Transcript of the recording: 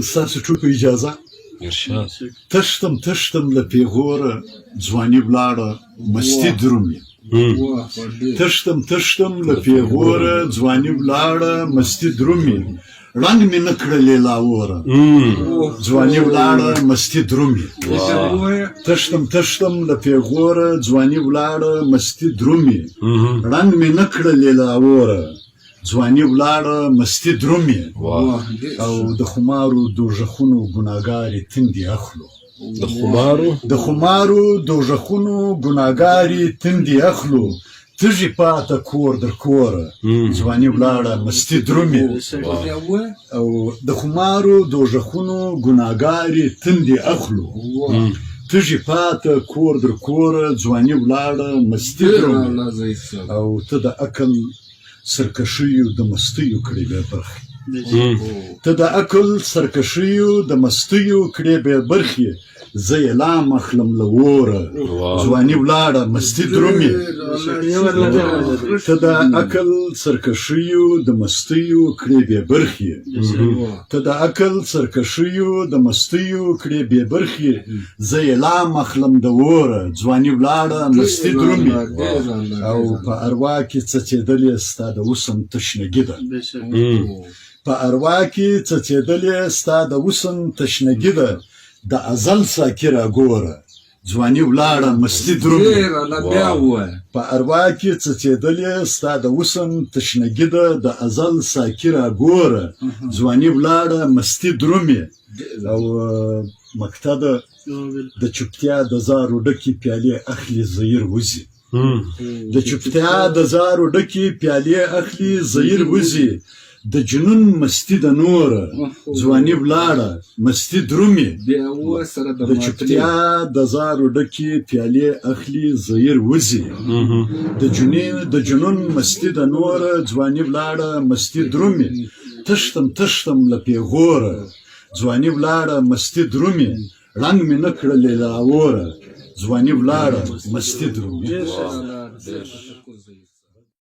ستاسو ټول په اجازه ارشاد تشتم له پیغوره ځواني ولاړه مستي درومي تشتم له پیغوره ځواني ولاړه مستي درومي رنګ مې نه کړلې لاوره ځواني ولاړه مستي درومي تشتم له پیغوره ځواني ولاړه مستي درومي رنګ مې نه کړلې لاوره ځواني ولاړه مستي درومي او د خمارو دوژخونو ګناګارې تندې اخلو د خمارو دوژخونو ګناګارې تندې اخلو تږي پاته کور در کوره ځواني ولاړه مستي درومي او د خمارو دوژخونو ګناګارې تندې اخلو تږي پاته کور در کوره ځواني ولاړه مستي درومي او ته د عقل سرکشیو د مستیو کړې به برخې ته د عقل سرکشیو د مستیو کړې به برخې زه یې لام اخلم له وره ځواني ولاړه مستي درومي ته د عقل سرکشیو د مستیو کړې به برخې ته د عقل سرکشیو د مستیو کړې به برخې زه یې لام اخلم د وره ځواني ولاړه مستي درومي او په اروا کې څڅېدلې ستا د حسن تشنګي ده په اروا کې څڅېدلې ستا د حسن تشنګي ده د ازل ساکي راګوره ځواني ولاړه مستي درومي په اروا کې څڅېدلې ستا د حسن تشنګي ده د ازل ساکي راګوره ځواني ولاړه مستي درومي او مقطع د چوپتیا د زارو ډکې پیالې اخلي زهیر وځي د چوپتیا د زارو ډکې پیالې اخلي زهیر وځي د جنون مستی د نوره ځواني ولاړه مستی درومي د چوپتیا د زارو ډکې پیالې اخلي زهیر وځي د جنون مستی د نوره ځواني ولاړه مستی درومي تشتم له پیغوره ځواني ولاړه مستی درومي رنګ مې نه کړلې لاوره ځواني ولاړه مستی درومي